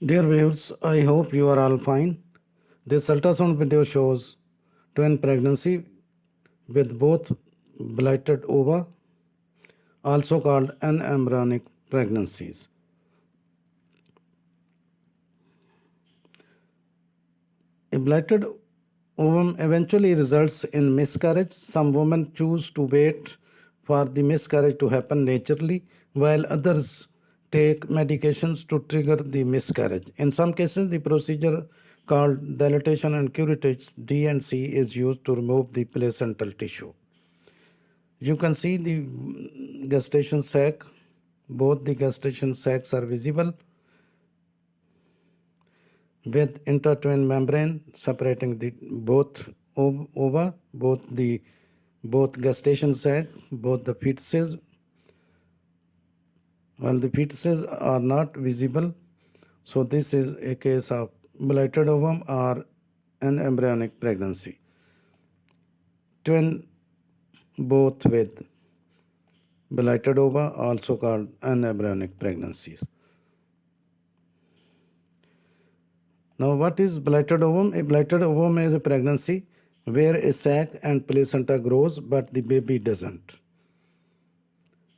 Dear viewers, I hope you are all fine. This ultrasound video shows twin pregnancy with both blighted ova, also called anembryonic pregnancies. A blighted ovum eventually results in miscarriage. Some women choose to wait for the miscarriage to happen naturally, while others take medications to trigger the miscarriage. In some cases, the procedure called dilatation and curettage (D&C) is used to remove the placental tissue. You can see the gestation sac. Both the gestation sacs are visible with intertwined membrane separating the both ova, both gestation sac, both the fetuses. While the fetuses are not visible, so this is a case of blighted ovum or an embryonic pregnancy. Twin both with blighted ova, also called embryonic pregnancies. Now, what is blighted ovum? A blighted ovum is a pregnancy where a sac and placenta grows, but the baby doesn't.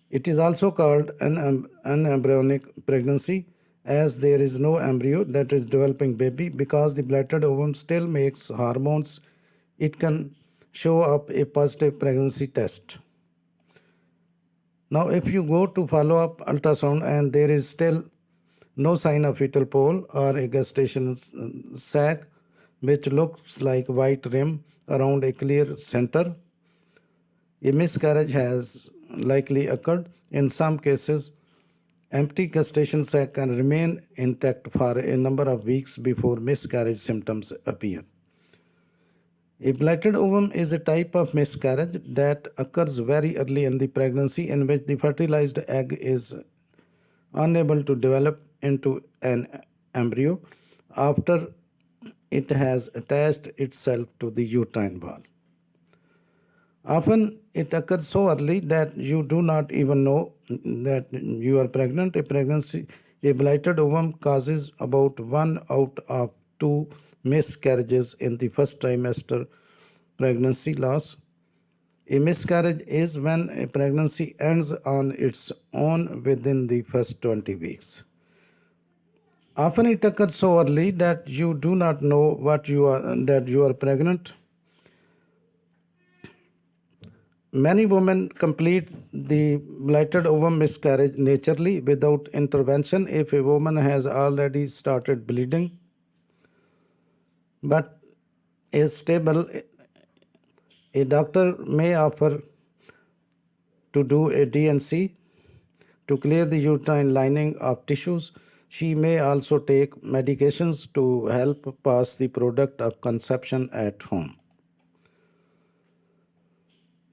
It is also called an embryonic pregnancy as there is no embryo that is developing baby because the blighted ovum still makes hormones. It can show up a positive pregnancy test. Now, if you go to follow up ultrasound and there is still no sign of fetal pole or a gestation sac which looks like white rim around a clear center, a miscarriage has likely occurred. In some cases, empty gestation sac can remain intact for a number of weeks before miscarriage symptoms appear. A blighted ovum is a type of miscarriage that occurs very early in the pregnancy in which the fertilized egg is unable to develop into an embryo after it has attached itself to the uterine wall. Often it occurs so early that you do not even know that you are pregnant. A blighted ovum causes about 1 out of 2 miscarriages in the first trimester pregnancy loss. A miscarriage is when a pregnancy ends on its own within the first 20 weeks. Often it occurs so early that you do not know that you are pregnant. Many women complete the blighted ovum miscarriage naturally without intervention if a woman has already started bleeding but is stable. A doctor may offer to do a D&C to clear the uterine lining of tissues. She may also take medications to help pass the product of conception at home.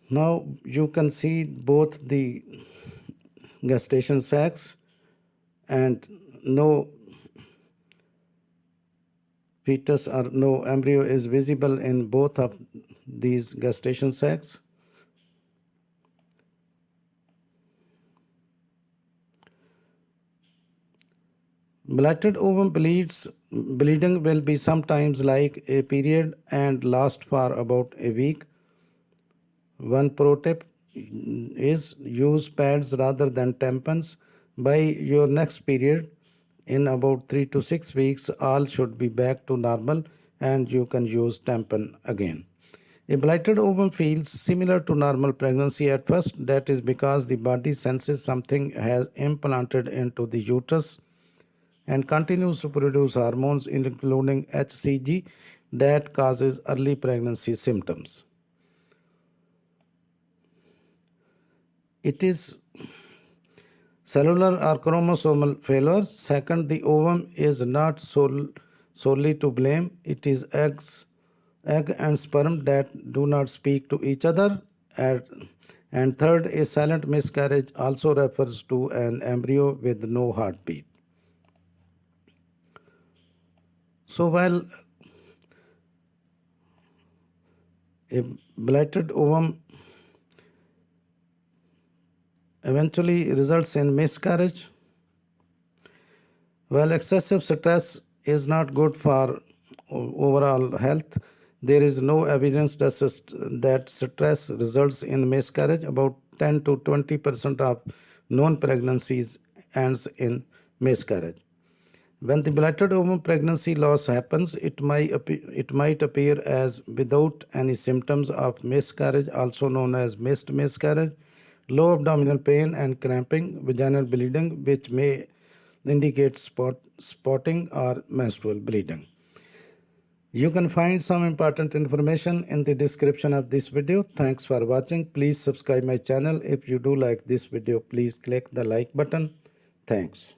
Now you can see both the gestation sacs and no fetus or no embryo is visible in both of these gestation sacs. Blighted ovum bleeding will be sometimes like a period and last for about a week. One pro tip is use pads rather than tampons. By your next period, in about 3 to 6 weeks, all should be back to normal and you can use tampon again. A blighted ovum feels similar to normal pregnancy at first. That is because the body senses something has implanted into the uterus and continues to produce hormones, including HCG, that causes early pregnancy symptoms. It is cellular or chromosomal failure. Second, the ovum is not solely to blame. It is egg and sperm that do not speak to each other. And third, a silent miscarriage also refers to an embryo with no heartbeat. So while a blighted ovum eventually results in miscarriage, While excessive stress is not good for overall health, there is no evidence that stress results in miscarriage. About 10 to 20% of known pregnancies ends in miscarriage. When the belated ovum pregnancy loss happens, it might appear as without any symptoms of miscarriage, also known as missed miscarriage, low abdominal pain and cramping, vaginal bleeding, which may indicate spotting or menstrual bleeding. You can find some important information in the description of this video. Thanks for watching. Please subscribe my channel. If you do like this video, please click the like button. Thanks.